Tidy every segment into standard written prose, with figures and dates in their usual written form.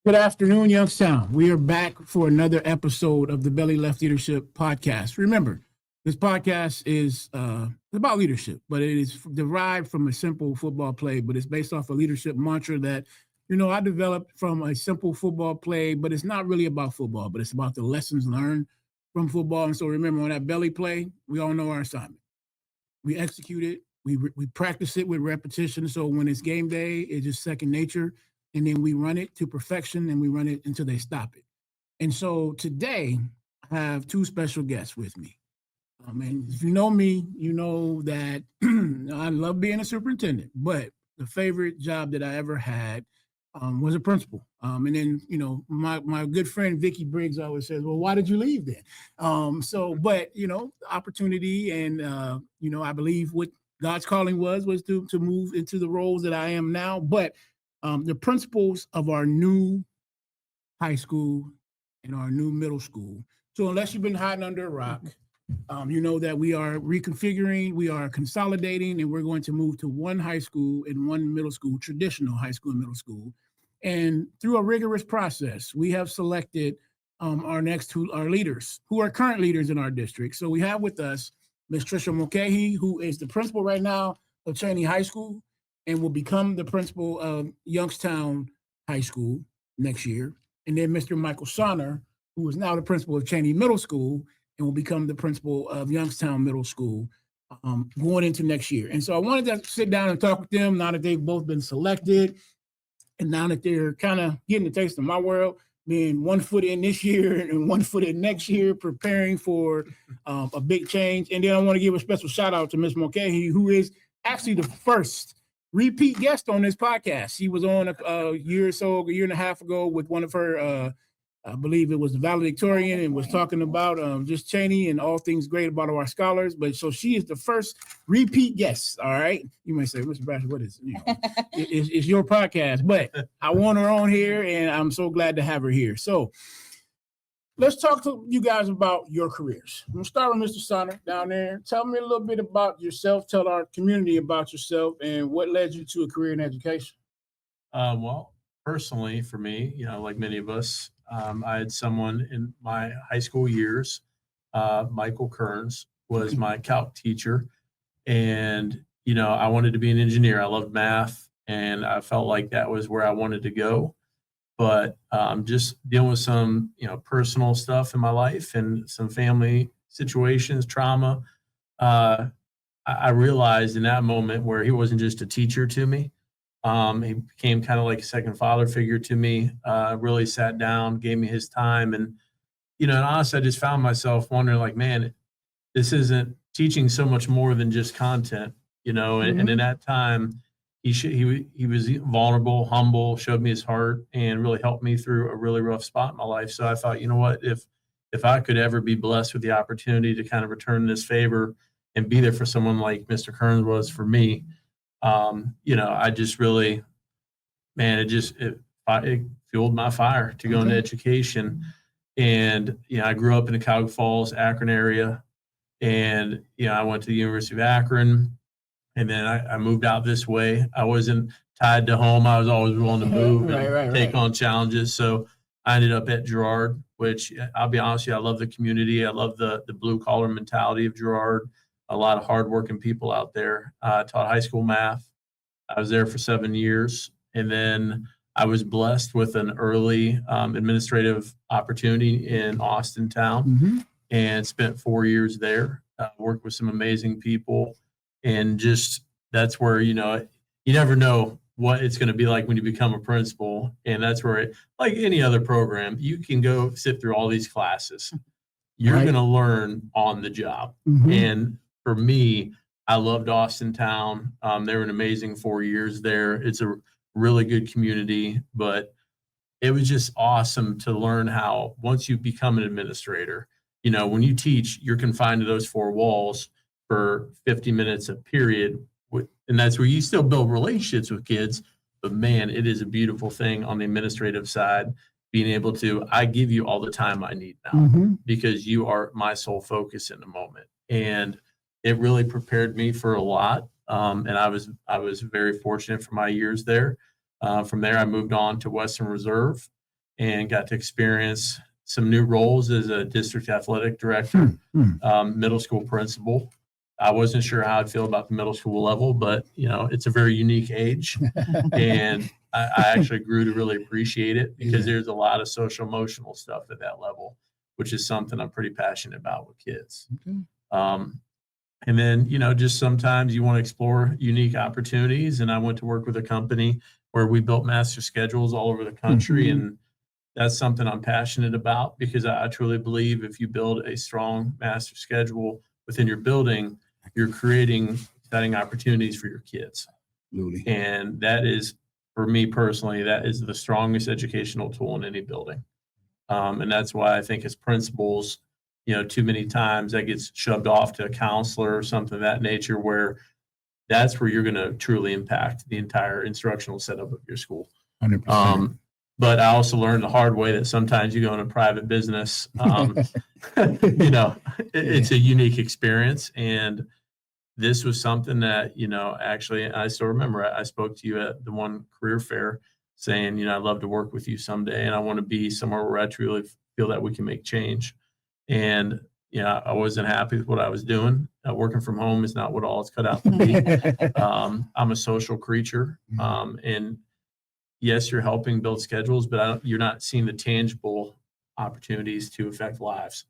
Good afternoon, Youngstown. We are back for another episode of the Belly Left Leadership Podcast. Remember, this podcast is about leadership, but it is derived from a simple football play, but it's based off a leadership mantra that, I developed from a simple football play, but it's not really about football, but it's about the lessons learned from football. And so remember, on that belly play, we all know our assignment. We execute it. We practice it with repetition. So when it's game day, it's just second nature. And then we run it to perfection and we run it until they stop it. And so today, I have two special guests with me. And if you know me, you know that I love being a superintendent, but the favorite job that I ever had was a principal. And then, my good friend Vicky Briggs always says, well, why did you leave then? But, opportunity and, I believe what God's calling was to move into the roles that I am now. But the principals of our new high school and our new middle school. So unless you've been hiding under a rock, you know that we are reconfiguring, we are consolidating, and we're going to move to one high school and one middle school, traditional high school and middle school. And through a rigorous process, we have selected our leaders, who are current leaders in our district. So we have with us Ms. Tricia Mulcahy, who is the principal right now of Cheney High School and will become the principal of Youngstown High School next year. And then Mr. Michael Sauner, who is now the principal of Cheney Middle School and will become the principal of Youngstown Middle School going into next year. And so I wanted to sit down and talk with them now that they've both been selected and now that they're kind of getting a taste of my world, being 1 foot in this year and 1 foot in next year, preparing for a big change. And then I want to give a special shout out to Ms. Mulcahy, who is actually the first repeat guest on this podcast. She was on a year and a half ago with one of her, I believe it was the valedictorian, and was talking about just Cheney and all things great about our scholars. But so she is the first repeat guest. All right. You may say, Mr. Batchelor, what is it? It's your podcast, but I want her on here and I'm so glad to have her here. So let's talk to you guys about your careers. I'm going to start with Mr. Sauner down there. Tell me a little bit about yourself. Tell our community about yourself and what led you to a career in education. Well, personally, for me, like many of us, I had someone in my high school years, Michael Kearns was my calc teacher. And, I wanted to be an engineer. I loved math and I felt like that was where I wanted to go. But just dealing with some, personal stuff in my life and some family situations, trauma, I realized in that moment where he wasn't just a teacher to me. He became kind of like a second father figure to me, really sat down, gave me his time. And honestly, I just found myself wondering like, man, this isn't teaching so much more than just content, and in that time, he was vulnerable, humble, showed me his heart and really helped me through a really rough spot in my life. So I thought, you know what, if I could ever be blessed with the opportunity to kind of return this favor and be there for someone like Mr. Kearns was for me, I just really, man, it fueled my fire to go into education. And, I grew up in the Cuyahoga Falls, Akron area. And, I went to the University of Akron and then I moved out this way. I wasn't tied to home. I was always willing to move and take on challenges. So I ended up at Girard, which I'll be honest with you, I love the community. I love the blue collar mentality of Girard. A lot of hardworking people out there. I taught high school math. I was there for 7 years. And then I was blessed with an early administrative opportunity in Austintown and spent 4 years there, worked with some amazing people. And just that's where, you never know what it's going to be like when you become a principal. And that's where, like any other program, you can go sit through all these classes. You're going to learn on the job. And for me, I loved Austintown. They were an amazing 4 years there. It's a really good community, but it was just awesome to learn how once you become an administrator, when you teach, you're confined to those four walls for 50 minutes a period. And that's where you still build relationships with kids. But man, it is a beautiful thing on the administrative side, being able to, I give you all the time I need now because you are my sole focus in the moment. And it really prepared me for a lot. And I was very fortunate for my years there. From there, I moved on to Western Reserve and got to experience some new roles as a district athletic director, middle school principal. I wasn't sure how I'd feel about the middle school level, but it's a very unique age. And I actually grew to really appreciate it because there's a lot of social emotional stuff at that level, which is something I'm pretty passionate about with kids. And then, just sometimes you want to explore unique opportunities. And I went to work with a company where we built master schedules all over the country. And that's something I'm passionate about because I truly believe if you build a strong master schedule within your building, you're creating exciting opportunities for your kids. Absolutely. And that is, for me personally, that is the strongest educational tool in any building. And that's why I think as principals, too many times that gets shoved off to a counselor or something of that nature, where that's where you're going to truly impact the entire instructional setup of your school. 100%. But I also learned the hard way that sometimes you go in a private business, it's a unique experience. And this was something that, actually, I still remember I spoke to you at the one career fair saying, I'd love to work with you someday. And I want to be somewhere where I truly feel that we can make change. And, I wasn't happy with what I was doing. Working from home is not what all it's cut out to be. I'm a social creature. And yes, you're helping build schedules, but you're not seeing the tangible opportunities to affect lives.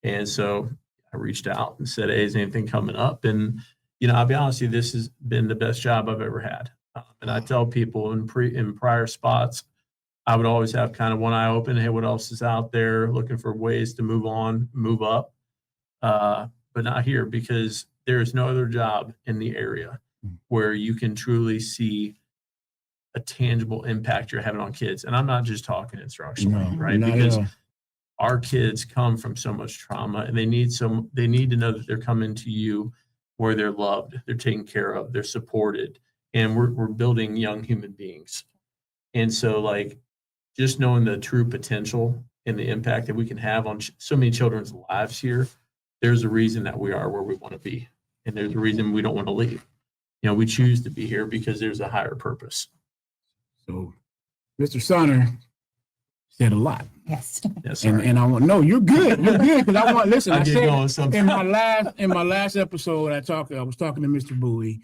And so I reached out and said, hey, is anything coming up? And, I'll be honest with you, this has been the best job I've ever had. And I tell people in prior spots, I would always have kind of one eye open. Hey, what else is out there? Looking for ways to move on, move up. But not here, because there is no other job in the area where you can truly see a tangible impact you're having on kids. And I'm not just talking instructional, right? Because our kids come from so much trauma, and they need to know that they're coming to you where they're loved, they're taken care of, they're supported, and we're building young human beings. And so, just knowing the true potential and the impact that we can have on so many children's lives here, there's a reason that we are where we want to be, and there's a reason we don't want to leave. We choose to be here because there's a higher purpose. So, Mr. Sauner said a lot. Yes. Yes, and I want you're good. You're good because I want listen. I I get said going sometimes. in my last episode, I was talking to Mr. Bowie,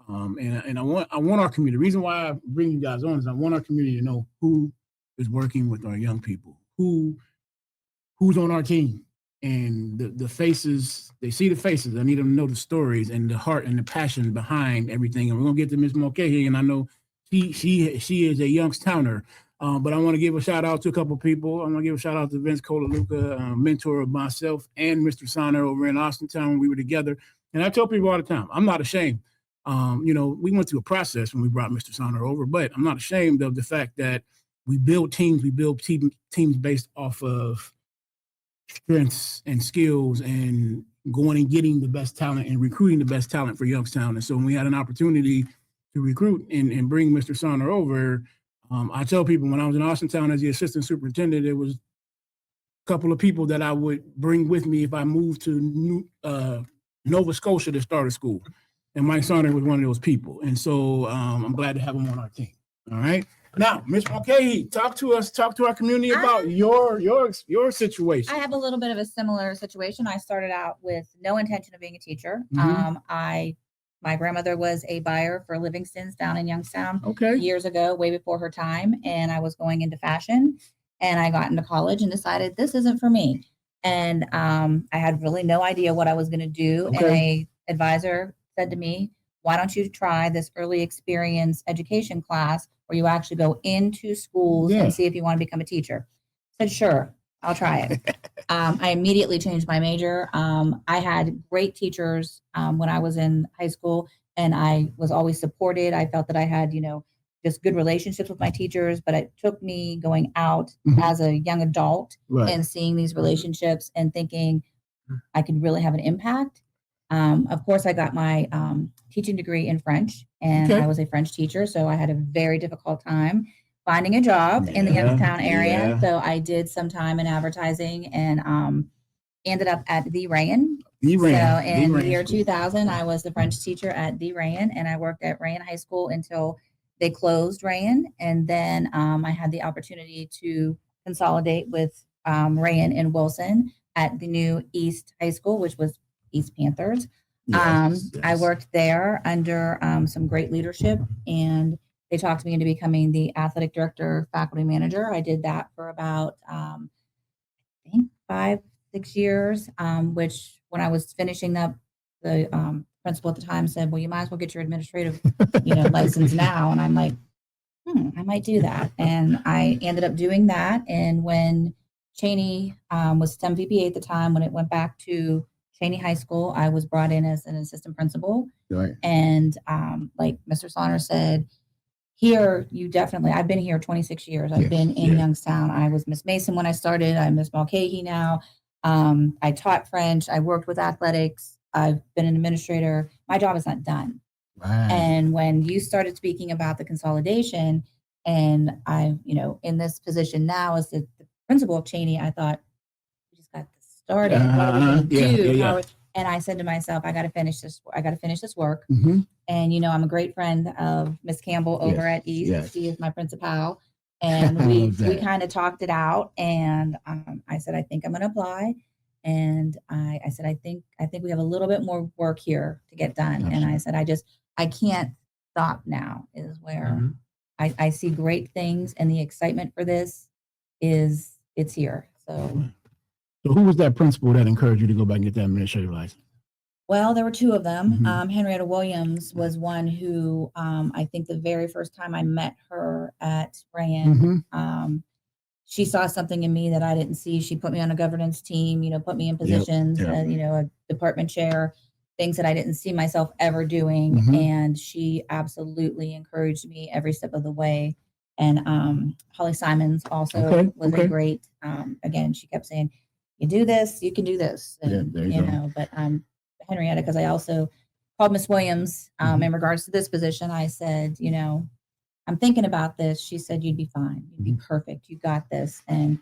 and I want our community. The reason why I bring you guys on is I want our community to know who is working with our young people, who's on our team, and the faces. They see the faces. I need them to know the stories and the heart and the passion behind everything. And we're gonna get to Ms. Mulcahy, and I know she is a Youngstowner. But I want to give a shout out to a couple of people. I want to give a shout out to Vince Colaluca, mentor of myself and Mr. Sauner over in Austintown when we were together. And I tell people all the time, I'm not ashamed. We went through a process when we brought Mr. Sauner over, but I'm not ashamed of the fact that we build teams. We build teams based off of strengths and skills and going and getting the best talent and recruiting the best talent for Youngstown. And so when we had an opportunity to recruit and bring Mr. Sauner over, I tell people when I was in Austintown as the assistant superintendent, there was a couple of people that I would bring with me if I moved to Nova Scotia to start a school. And Mike Sauner was one of those people. And so I'm glad to have him on our team. All right. Now, Ms. Mulcahy, talk to our community about your situation. I have a little bit of a similar situation. I started out with no intention of being a teacher. My grandmother was a buyer for Livingston's down in Youngstown years ago, way before her time. And I was going into fashion, and I got into college and decided this isn't for me. And I had really no idea what I was going to do. And a advisor said to me, why don't you try this early experience education class where you actually go into schools and see if you want to become a teacher? I said, sure, I'll try it. I immediately changed my major. I had great teachers when I was in high school, and I was always supported. I felt that I had, just good relationships with my teachers, but it took me going out as a young adult and seeing these relationships and thinking I could really have an impact. Of course, I got my teaching degree in French, and I was a French teacher, so I had a very difficult time finding a job in the Youngstown area. So I did some time in advertising and ended up at the Rayen. So in the year 2000, I was the French teacher at the Rayen, and I worked at Rayen High School until they closed Rayen. And then I had the opportunity to consolidate with Rayan and Wilson at the new East High School, which was East Panthers. I worked there under some great leadership, and they talked me into becoming the athletic director, faculty manager. I did that for about, I think 5-6 years, which when I was finishing up, the principal at the time said, well, you might as well get your administrative, license now. And I'm like, I might do that. And I ended up doing that. And when Cheney was STEM VPA at the time, when it went back to Cheney High School, I was brought in as an assistant principal. Right. And like Mr. Sauner said, here, I've been here 26 years. I've been in Youngstown. I was Miss Mason when I started. I'm Miss Mulcahy now. I taught French. I worked with athletics. I've been an administrator. My job is not done. Right. And when you started speaking about the consolidation, and I, in this position now as the principal of Cheney, I thought, we just got this started. What are we going to do? And I said to myself, I got to finish this. I got to finish this work. Mm-hmm. And, I'm a great friend of Miss Campbell over at East. Yes. She is my principal. And we kind of talked it out. And I said, I think I'm going to apply. And I said, I think we have a little bit more work here to get done. Absolutely. And I said, I can't stop now is where I see great things, and the excitement for this it's here. So who was that principal that encouraged you to go back and get that administrative license? Well, there were two of them. Henrietta Williams was one who I think the very first time I met her at Rayan, she saw something in me that I didn't see. She put me on a governance team, put me in positions, a department chair, things that I didn't see myself ever doing. And she absolutely encouraged me every step of the way. And Holly Simons also was a great, again, she kept saying, you do this, you can do this. And, there you go. But Henrietta, because I also called Miss Williams in regards to this position. I said, I'm thinking about this. She said, you'd be fine. You'd be perfect. You got this. And,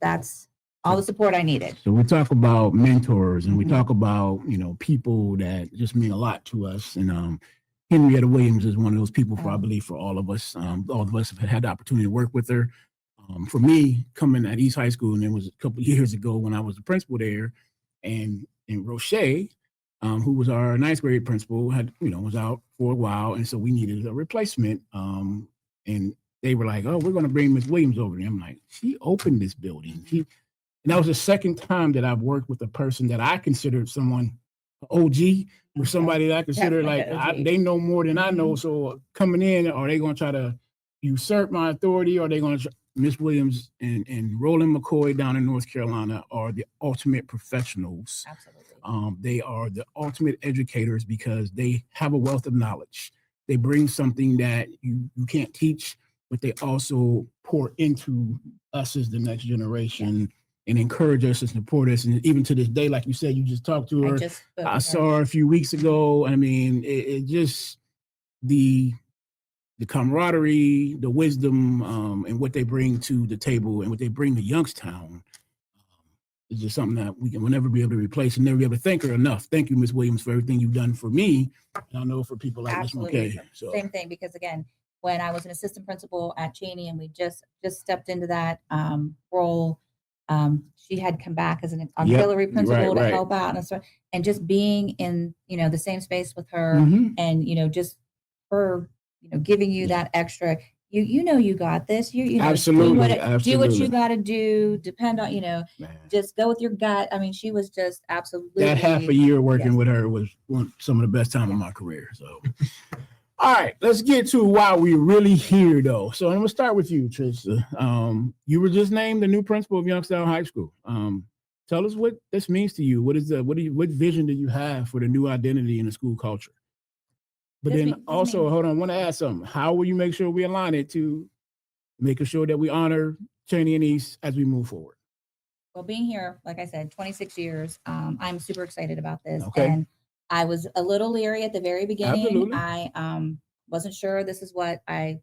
that's all the support I needed. So we talk about mentors, and we talk about, people that just mean a lot to us. And Henrietta Williams is one of those people, probably for all of us. All of us have had the opportunity to work with her. For me, coming at East High School, and it was a couple of years ago when I was the principal there, and Roche, who was our ninth grade principal, was out for a while, and so we needed a replacement. And they were like, "Oh, we're going to bring Miss Williams over." And I'm like, "She opened this building." And that was the second time that I've worked with a person that I considered someone OG, or somebody that I consider they know more than I know. So coming in, are they going to try to usurp my authority? Or are they going to Miss Williams and Roland McCoy down in North Carolina are the ultimate professionals. Absolutely. They are the ultimate educators because they have a wealth of knowledge. They bring something that you can't teach, but they also pour into us as the next generation and encourage us and support us. And even to this day, like you said, you just talked to her. I saw her a few weeks ago. I mean, it just the camaraderie, the wisdom, and what they bring to the table and what they bring to Youngstown is just something that we'll never be able to replace and never be able to thank her enough. Thank you, Ms. Williams, for everything you've done for me. And I know for people like Ms. Mulcahy. So same thing, because again, when I was an assistant principal at Cheney and we just stepped into that role, she had come back as an auxiliary principal to help out, and just being in the same space with her, and just her giving you that extra, you got this, you absolutely, do what you got to do, depend on just go with your gut. I mean, she was just absolutely, that half a year working with her was some of the best time of my career. So all right, let's get to why we're really here, though. So I'm gonna start with you, Tricia. You were just named the new principal of Youngstown High School. Tell us what this means to you. What vision do you have for the new identity in the school culture? But then also, hold on, I want to add something. How will you make sure we align it to making sure that we honor Cheney and East as we move forward? Well, being here, like I said, 26 years, I'm super excited about this. Okay. And I was a little leery at the very beginning. Absolutely. I wasn't sure this is what I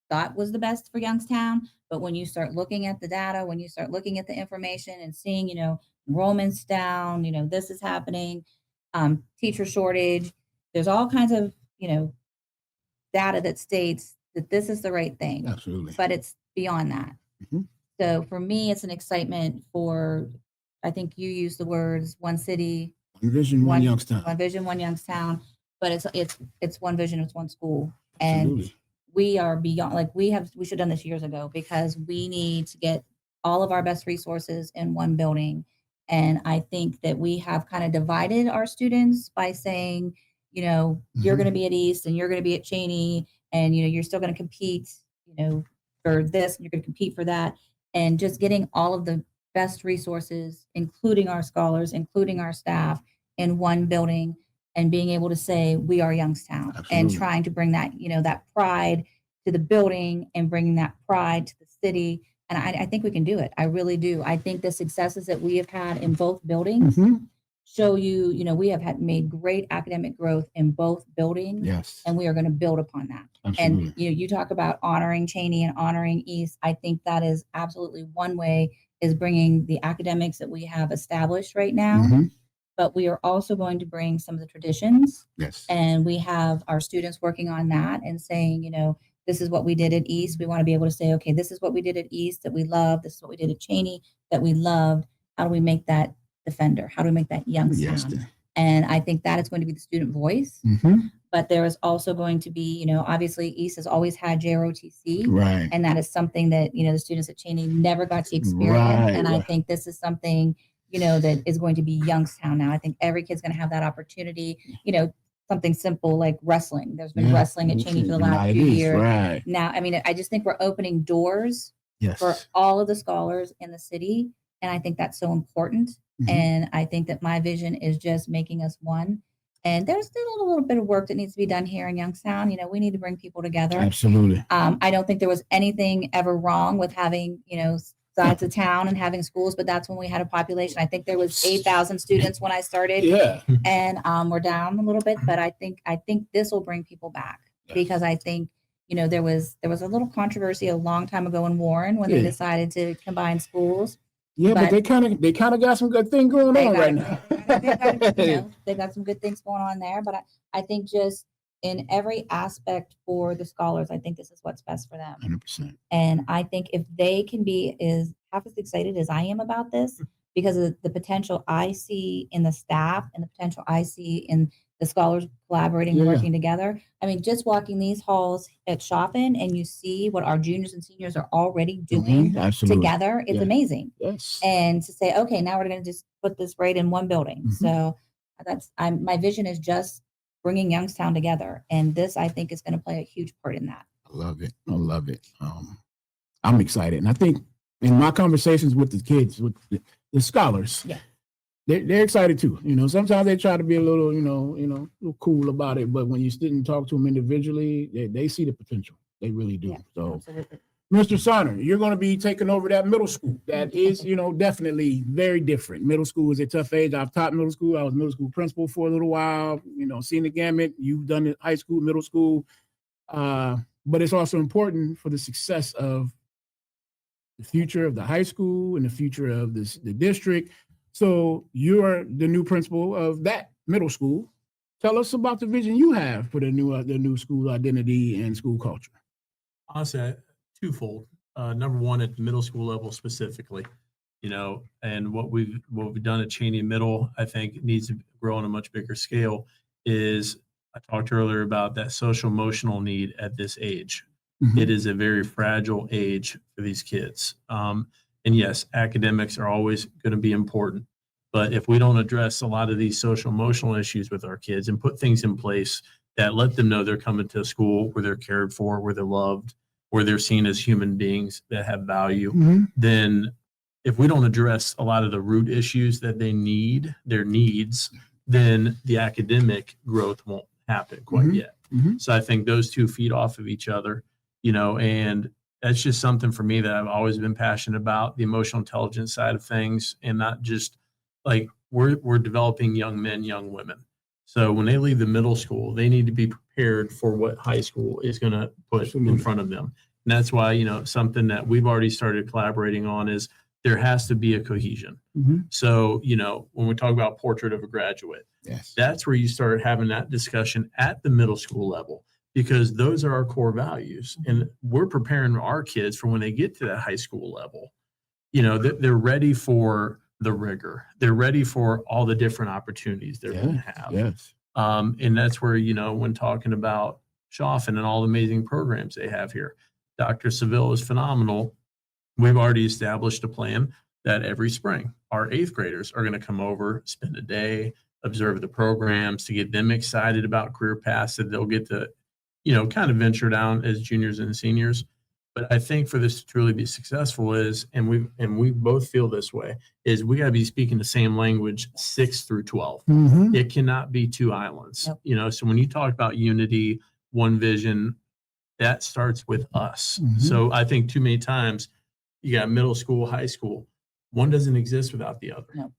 thought was the best for Youngstown. But when you start looking at the data, when you start looking at the information and seeing, enrollments down, this is happening, teacher shortage, there's all kinds of, data that states that this is the right thing. Absolutely. But it's beyond that. So for me, it's an excitement for, I think you use the words one city, One vision, one Youngstown. One vision, one Youngstown, but it's one vision, it's one school. And Absolutely. we are beyond, like we should have done this years ago, because we need to get all of our best resources in one building. And I think that we have kind of divided our students by saying, you know, you're going to be at East and you're going to be at Cheney, and, you know, you're still going to compete, you know, for this, and you're going to compete for that. And just getting all of the best resources, including our scholars, including our staff, in one building, and being able to say we are Youngstown. Absolutely. And trying to bring that, you know, that pride to the building and bringing that pride to the city. And I think we can do it. I really do. I think the successes that we have had in both buildings show you, you know, we have made great academic growth in both buildings. Yes. And we are going to build upon that. Absolutely. And, you know, you talk about honoring Cheney and honoring East. I think that is absolutely one way, is bringing the academics that we have established right now. But we are also going to bring some of the traditions. Yes. And we have our students working on that and saying, you know, this is what we did at East. We want to be able to say, okay, this is what we did at East that we loved. This is what we did at Cheney that we loved. How do we make that Defender? How do we make that Youngstown? Yes. And I think that is going to be the student voice. But there is also going to be, you know, obviously East has always had JROTC. Right. And that is something that, you know, the students at Cheney never got to experience. Right. And I think this is something, you know, that is going to be Youngstown now. I think every kid's going to have that opportunity, you know, something simple like wrestling. There's been wrestling at Cheney for the last few years. Right. Now, I mean, I just think we're opening doors for all of the scholars in the city. And I think that's so important. And I think that my vision is just making us one. And there's still a little bit of work that needs to be done here in Youngstown. You know, we need to bring people together. Absolutely. I don't think there was anything ever wrong with having, you know, sides of town and having schools, but that's when we had a population. I think there was 8,000 students when I started. Yeah. And we're down a little bit, but I think this will bring people back, because I think, you know, there was a little controversy a long time ago in Warren when they decided to combine schools. Yeah, but they kind of got some good things going on right now. They got some good things going on there, but I think just in every aspect for the scholars, I think this is what's best for them. 100%. And I think if they can be half as excited as I am about this, because of the potential I see in the staff and the potential I see in the scholars collaborating and working together. I mean, just walking these halls at Shopping and you see what our juniors and seniors are already doing together, it's amazing. Yes. And to say, okay, now we're going to just put this right in one building. So my vision is just bringing Youngstown together. And this, I think, is going to play a huge part in that. I love it. I love it. I'm excited. And I think in my conversations with the kids, with the scholars, they're excited too. You know, sometimes they try to be a little, you know, a little cool about it, but when you sit and talk to them individually, they see the potential. They really do. So, absolutely. Mr. Sauner, you're going to be taking over that middle school. That is, you know, definitely very different. Middle school is a tough age. I've taught middle school. I was middle school principal for a little while. You know, seen the gamut. You've done it high school, middle school, but it's also important for the success of the future of the high school and the future of the district. So you're the new principal of that middle school. Tell us about the vision you have for the new school identity and school culture. Honestly, twofold. Number one, at the middle school level specifically, you know, and what we've done at Cheney Middle, I think needs to grow on a much bigger scale. Is I talked earlier about that social emotional need at this age. It is a very fragile age for these kids. And yes, academics are always going to be important. But if we don't address a lot of these social emotional issues with our kids and put things in place that let them know they're coming to a school where they're cared for, where they're loved, where they're seen as human beings that have value, then if we don't address a lot of the root issues that they need, their needs, then the academic growth won't happen quite yet. So I think those two feed off of each other, you know, and that's just something for me that I've always been passionate about, the emotional intelligence side of things, and not just like we're developing young men, young women. So when they leave the middle school, they need to be prepared for what high school is going to put in front of them. And that's why, you know, something that we've already started collaborating on is there has to be a cohesion. So, you know, when we talk about portrait of a graduate, that's where you start having that discussion at the middle school level, because those are our core values. And we're preparing our kids for when they get to that high school level. they're ready for the rigor. They're ready for all the different opportunities they're going to have. Yes. And that's where, when talking about Chaffin and all the amazing programs they have here, Dr. Seville is phenomenal. We've already established a plan that every spring our 8th graders are going to come over, spend a day, observe the programs to get them excited about career paths that they'll get to, kind of venture down as juniors and seniors. But I think for this to truly be successful and we both feel this way, is we got to be speaking the same language 6 through 12. Mm-hmm. It cannot be two islands. Nope. So when you talk about unity, one vision, that starts with us. Mm-hmm. So I think too many times you got middle school, high school, one doesn't exist without the other. No.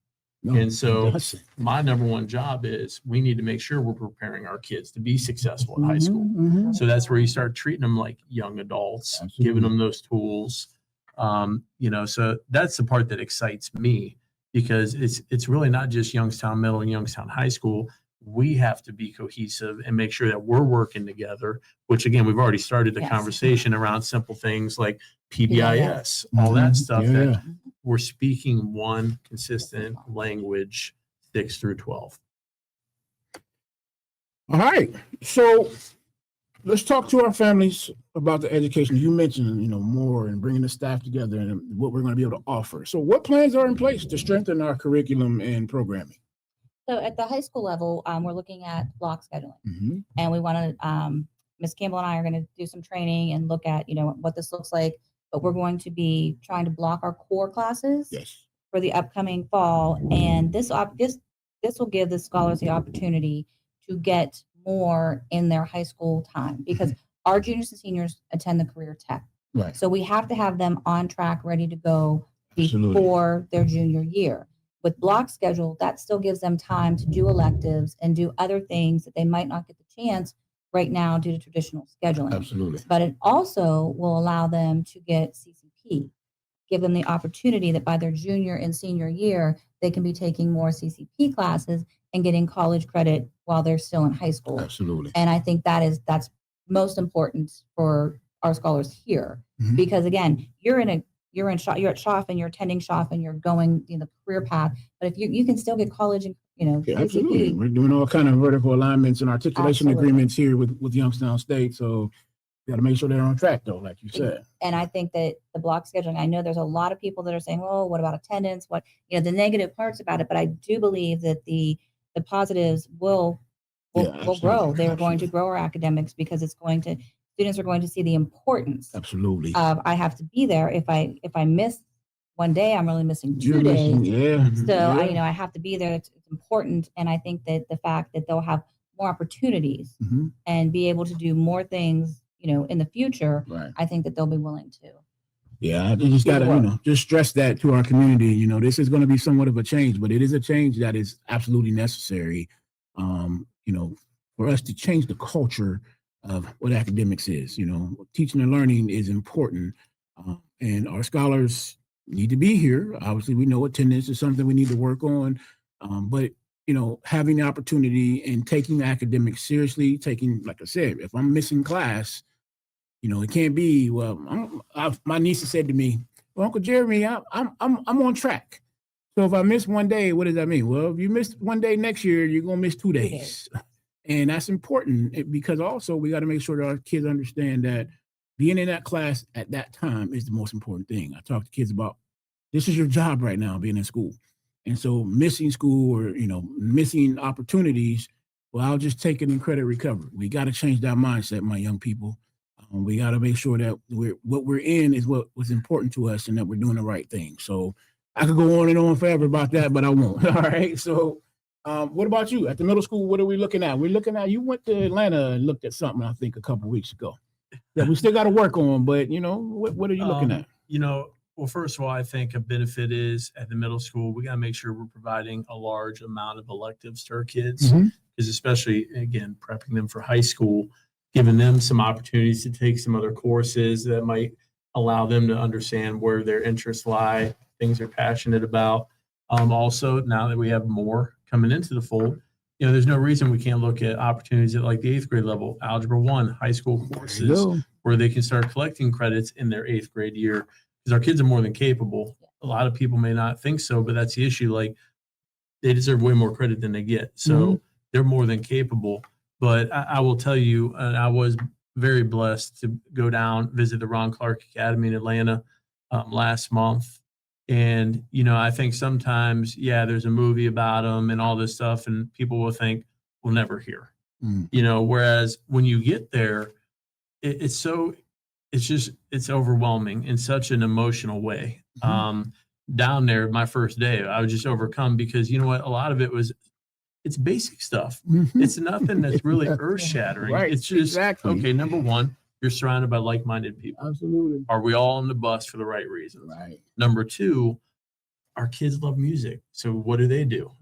No, And so it doesn't. my number one job is we need to make sure we're preparing our kids to be successful in high Mhm, school. mhm. So that's where you start treating them like young adults, Absolutely. giving them those tools. So that's the part that excites me, because it's really not just Youngstown Middle and Youngstown High School. We have to be cohesive and make sure that we're working together, which again, we've already started the Yes. conversation around simple things like PBIS, all Mhm. that stuff, Yeah, that yeah. we're speaking one consistent language 6 through 12. All right. So let's talk to our families about the education. You mentioned, more and bringing the staff together and what we're going to be able to offer. So what plans are in place to strengthen our curriculum and programming? So at the high school level, we're looking at block scheduling, Mm-hmm. and we want to, Ms. Campbell and I are going to do some training and look at, what this looks like, but we're going to be trying to block our core classes Yes. for the upcoming fall. And this will give the scholars the opportunity to get more in their high school time, because our juniors and seniors attend the career tech. Right. So we have to have them on track, ready to go Absolutely. before their junior year. With block schedule, that still gives them time to do electives and do other things that they might not get the chance right now due to traditional scheduling. Absolutely. But it also will allow them to get CCP, give them the opportunity that by their junior and senior year, they can be taking more CCP classes and getting college credit while they're still in high school. Absolutely. And I think that's most important for our scholars here, Mhm. because again, you're at Schaff and you're attending Schaff and you're going the career path. But if you can still get college and Yeah, absolutely. CCP. We're doing all kind of vertical alignments and articulation Absolutely. agreements here with Youngstown State. So we got to make sure they're on track, though, like you said. And I think that the block scheduling, I know there's a lot of people that are saying, oh, what about attendance? What, the negative parts about it. But I do believe that the positives will Yeah, grow. absolutely. They're going to grow our academics, because students are going to see the importance Absolutely. of, I have to be there. If I miss one day, I'm really missing 2 You're days. missing, yeah. So yeah. I have to be there. It's important. And I think that the fact that they'll have more opportunities Mhm. and be able to do more things, in the future, Right. I think that they'll be willing to. Yeah, I just got to, just stress that to our community. This is going to be somewhat of a change, but it is a change that is absolutely necessary, for us to change the culture of what academics is. Teaching and learning is important, and our scholars need to be here. Obviously, we know attendance is something we need to work on, but having the opportunity and taking academics seriously, like I said, if I'm missing class, it can't be. Well, my niece said to me, well, Uncle Jeremy, I'm on track. So if I miss one day, what does that mean? Well, if you miss one day next year, you're gonna miss 2 days, and that's important because also we got to make sure that our kids understand that being in that class at that time is the most important thing. I talk to kids about this is your job right now, being in school, and so missing school or missing opportunities, well, I'll just take it in credit recovery. We got to change that mindset, my young people. We got to make sure that what we're in is what was important to us and that we're doing the right thing. So I could go on and on forever about that, but I won't. All right. So what about you? At the middle school, what are we looking at? You went to Atlanta and looked at something, I think, a couple of weeks ago. Yeah, we still got to work on, but what are you looking at? Well, first of all, I think a benefit is at the middle school, we got to make sure we're providing a large amount of electives to our kids, because especially, again, prepping them for high school, giving them some opportunities to take some other courses that might allow them to understand where their interests lie, things they're passionate about. Also, now that we have more coming into the fold, there's no reason we can't look at opportunities at like the 8th grade level, Algebra 1, high school courses, where they can start collecting credits in their 8th grade year, because our kids are more than capable a lot of people may not think so, but that's the issue. Like, they deserve way more credit than they get. So they're more than capable. But I will tell you, and I was very blessed to go down, visit the Ron Clark Academy in Atlanta last month. And, you know, I think sometimes, there's a movie about them and all this stuff, and people will think, we'll never hear. You know, whereas when you get there, it's overwhelming in such an emotional way. Down there, my first day, I was just overcome because, you know what, a lot of it was, it's basic stuff. It's nothing that's really earth shattering. Right, It's just, exactly. okay, number one, you're surrounded by like-minded people. Absolutely. Are we all on the bus for the right reasons? Right. Number two, our kids love music. So what do?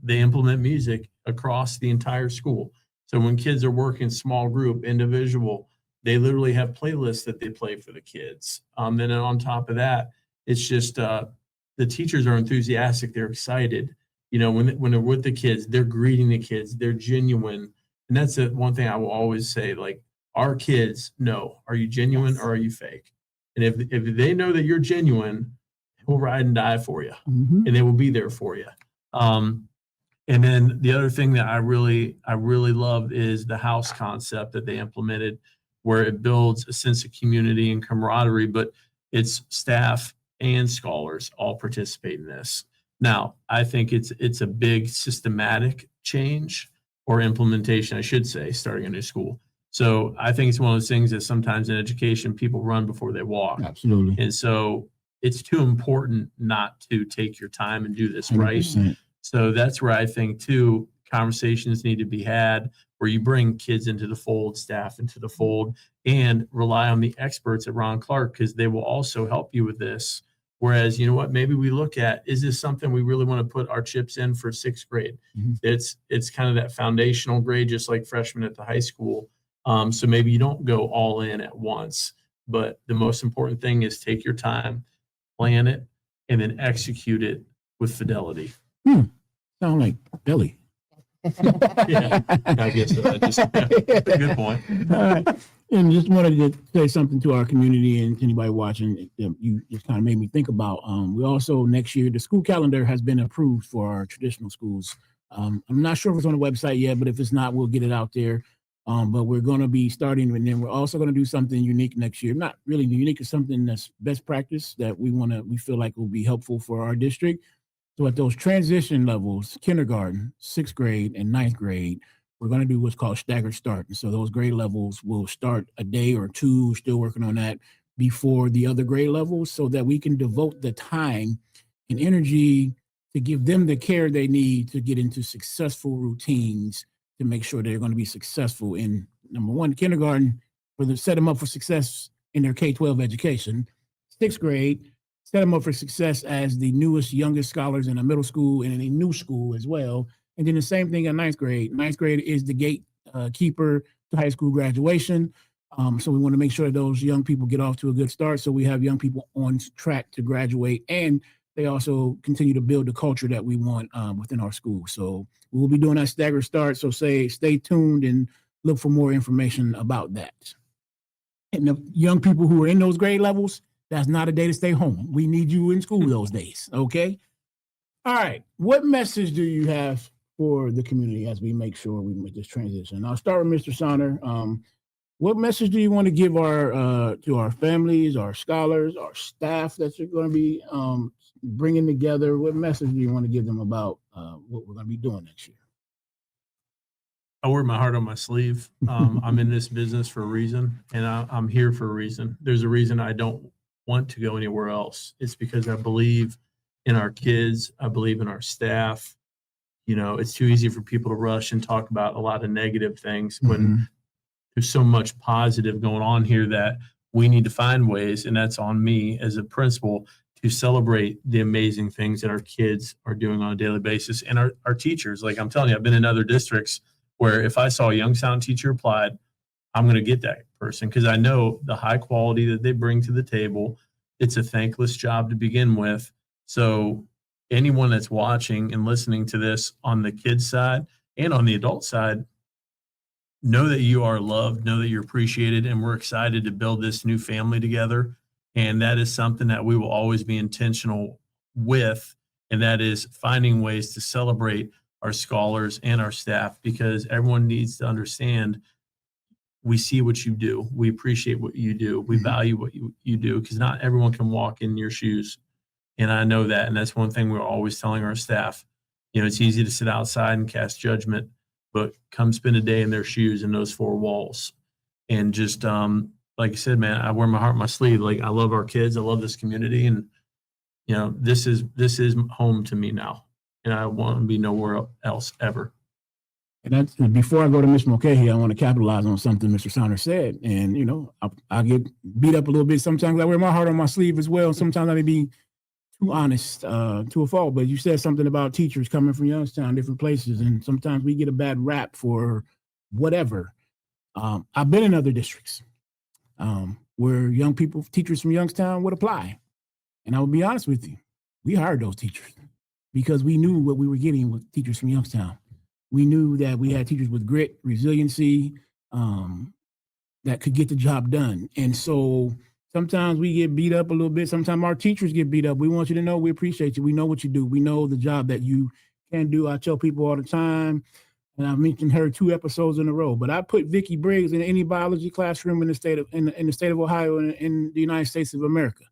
They implement music across the entire school. So when kids are working small group, individual, they literally have playlists that they play for the kids. Then on top of that, it's just the teachers are enthusiastic. They're excited. You know, when they're with the kids, they're greeting the kids. They're genuine. And that's the one thing I will always say, like, our kids know, are you genuine or are you fake? And if they know that you're genuine, we'll ride and die for you, and they will be there for you. And then the other thing that I really love is the house concept that they implemented, where it builds a sense of community and camaraderie, but it's staff and scholars all participate in this. Now, I think it's a big systematic change or implementation, I should say, starting a new school. So I think it's one of those things that sometimes in education, people run before they walk. Absolutely. And so it's too important not to take your time and do this 100%. right. So that's where I think, too, conversations need to be had where you bring kids into the fold, staff into the fold, and rely on the experts at Ron Clark, because they will also help you with this. Whereas, you know what, maybe we look at, is this something we really want to put our chips in for sixth grade? It's kind of that foundational grade, just like freshmen at the high school. So maybe you don't go all in at once. But the most important thing is take your time, plan it, and then execute it with fidelity. Sound like Billy. Yeah, I guess that's a good point. All right. And just wanted to say something to our community and to anybody watching. You just kind of made me think about, we also next year, the school calendar has been approved for our traditional schools. I'm not sure if it's on the website yet, but if it's not, we'll get it out there. But we're going to be starting, and then we're also going to do something unique next year. Not really unique, it's something that's best practice that we feel like will be helpful for our district. So at those transition levels, kindergarten, sixth grade, and ninth grade, we're going to do what's called staggered start. And so those grade levels will start a day or two, still working on that, before the other grade levels, so that we can devote the time and energy to give them the care they need to get into successful routines to make sure they're going to be successful in, number one, kindergarten, set them up for success in their K-12 education. Sixth grade, set them up for success as the newest, youngest scholars in a middle school and in a new school as well. And then the same thing in ninth grade. Ninth grade is the gate keeper to high school graduation. So we want to make sure that those young people get off to a good start, so we have young people on track to graduate, and they also continue to build the culture that we want within our school. So we'll be doing that staggered start. So stay tuned and look for more information about that. And the young people who are in those grade levels, that's not a day to stay home. We need you in school those days, okay? All right. What message do you have for the community as we make sure we make this transition? I'll start with Mr. Sauner. What message do you want to give to our families, our scholars, our staff that you're going to be bringing together? What message do you want to give them about what we're going to be doing next year? I wear my heart on my sleeve. I'm in this business for a reason, and I'm here for a reason. There's a reason I don't want to go anywhere else. It's because I believe in our kids. I believe in our staff. You know, it's too easy for people to rush and talk about a lot of negative things when there's so much positive going on here that we need to find ways, and that's on me as a principal, to celebrate the amazing things that our kids are doing on a daily basis. And our teachers, like I'm telling you, I've been in other districts where if I saw a Youngstown teacher applied, I'm going to get that person because I know the high quality that they bring to the table. It's a thankless job to begin with. So anyone that's watching and listening to this on the kids side and on the adult side, know that you are loved, know that you're appreciated, and we're excited to build this new family together. And that is something that we will always be intentional with, and that is finding ways to celebrate our scholars and our staff, because everyone needs to understand we see what you do. We appreciate what you do. We value what you do, because not everyone can walk in your shoes. And I know that. And that's one thing we're always telling our staff. You know, it's easy to sit outside and cast judgment, but come spend a day in their shoes in those four walls. And just, like I said, man, I wear my heart on my sleeve. Like, I love our kids. I love this community. And, you know, this is home to me now. And I want to be nowhere else ever. And that's, before I go to Mr. Mulcahy, I want to capitalize on something Mr. Sauner said. And, you know, I get beat up a little bit. Sometimes I wear my heart on my sleeve as well. Sometimes I may be too honest to a fault. But you said something about teachers coming from Youngstown, different places. And sometimes we get a bad rap for whatever. I've been in other districts where young people, teachers from Youngstown would apply. And I will be honest with you, we hired those teachers because we knew what we were getting with teachers from Youngstown. We knew that we had teachers with grit, resiliency, that could get the job done. And so sometimes we get beat up a little bit. Sometimes our teachers get beat up. We want you to know we appreciate you. We know what you do. We know the job that you can do. I tell people all the time, and I've mentioned her 2 episodes in a row, but I put Vicki Briggs in any biology classroom in the state of Ohio and in the United States of America.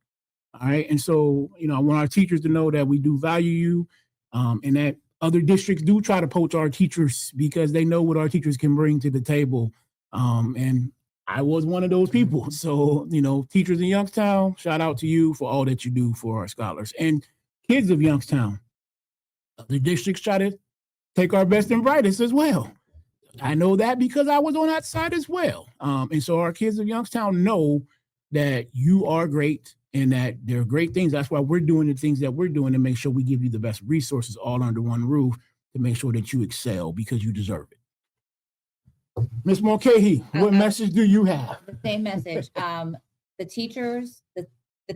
All right. And so, you know, I want our teachers to know that we do value you, and that other districts do try to poach our teachers because they know what our teachers can bring to the table. And I was one of those people. So, you know, teachers in Youngstown, shout out to you for all that you do for our scholars. And kids of Youngstown, other districts try to take our best and brightest as well. I know that because I was on that side as well. And so our kids of Youngstown know that you are great and that there are great things. That's why we're doing the things that we're doing to make sure we give you the best resources all under one roof to make sure that you excel because you deserve it. Ms. Mulcahy, what message do you have? The same message. The teachers, the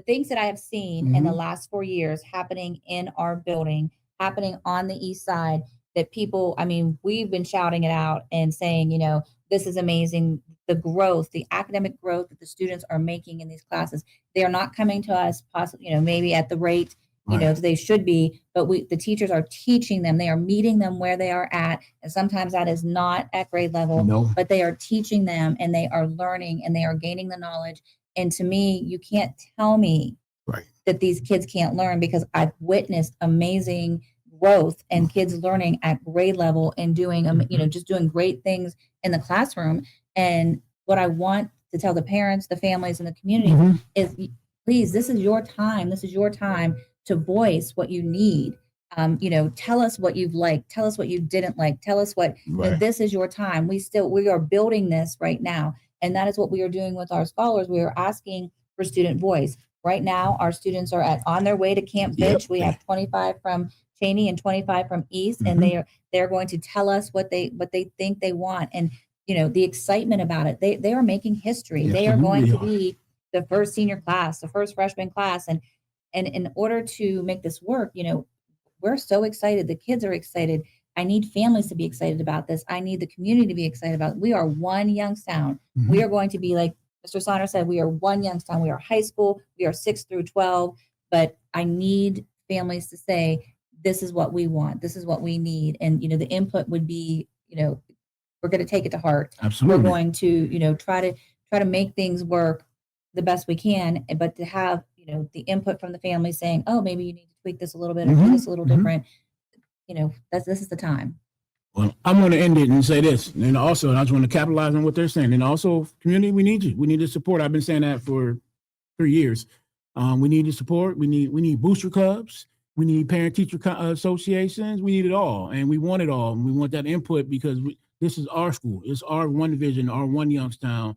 things that I have seen in the last 4 years happening in our building, happening on the east side, that people, I mean, we've been shouting it out and saying, you know, this is amazing. The growth, the academic growth that the students are making in these classes, they are not coming to us possibly, you know, maybe at the rate, you know, they should be, but the teachers are teaching them. They are meeting them where they are at. And sometimes that is not at grade level, but they are teaching them and they are learning and they are gaining the knowledge. And to me, you can't tell me that these kids can't learn, because I've witnessed amazing growth and kids learning at grade level and doing, you know, just doing great things in the classroom. And what I want to tell the parents, the families, and the community is, please, this is your time. This is your time to voice what you need. You know, tell us what you've liked. Tell us what you didn't like. Tell us what, this is your time. We are building this right now. And that is what we are doing with our scholars. We are asking for student voice. Right now, our students are on their way to Camp Fitch. We have 25 from Cheney and 25 from East, and they're going to tell us what they think they want. And you know, the excitement about it. They are making history. They are going to be the first senior class, the first freshman class. And in order to make this work, you know, we're so excited. The kids are excited. I need families to be excited about this. I need the community to be excited about it. We are one Youngstown. We are going to be, like Mr. Sauner said, we are one Youngstown. We are high school. We are 6 through 12. But I need families to say, this is what we want. This is what we need. And, you know, the input would be, you know, we're going to take it to heart. Absolutely. We're going to, you know, try to make things work the best we can, but to have, you know, the input from the family saying, oh, maybe you need to tweak this a little bit or do this a little different. You know, this is the time. Well, I'm going to end it and say this. And also, I just want to capitalize on what they're saying. And also, community, we need you. We need the support. I've been saying that for 3 years. We need the support. We need booster clubs. We need parent-teacher associations. We need it all. And we want it all. And we want that input because this is our school. It's our one division, our one Youngstown,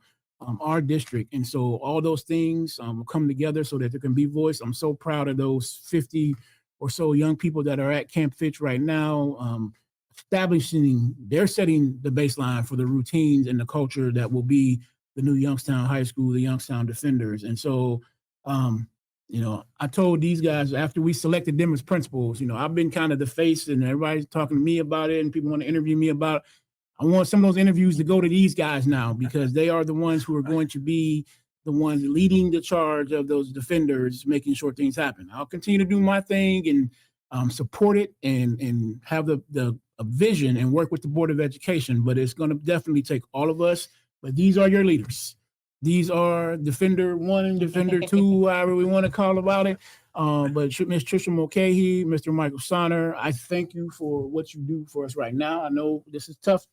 our district. And so all those things come together so that there can be voice. I'm so proud of those 50 or so young people that are at Camp Fitch right now, they're setting the baseline for the routines and the culture that will be the new Youngstown High School, the Youngstown Defenders. And so, you know, I told these guys after we selected them as principals, you know, I've been kind of the face and everybody's talking to me about it and people want to interview me about it. I want some of those interviews to go to these guys now because they are the ones who are going to be the ones leading the charge of those defenders, making sure things happen. I'll continue to do my thing and support it and have the vision and work with the Board of Education, but it's going to definitely take all of us. But these are your leaders. These are Defender 1 and Defender 2, however we want to call about it. But Ms. Tricia Mulcahy, Mr. Michael Sauner, I thank you for what you do for us right now. I know this is tough.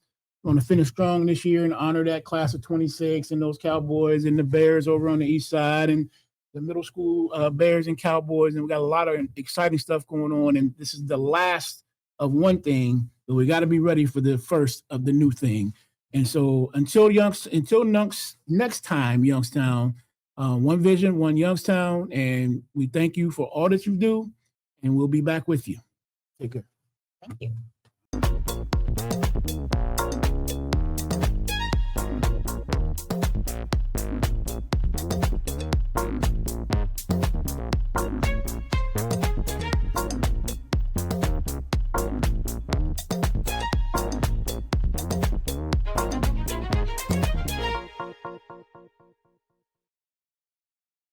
We're going to finish strong this year and honor that class of 26 and those Cowboys and the Bears over on the east side and the middle school Bears and Cowboys. And we got a lot of exciting stuff going on. And this is the last of one thing, but we got to be ready for the first of the new thing. And so until next time, Youngstown, one vision, one Youngstown, and we thank you for all that you do, and we'll be back with you. Take care. Thank you.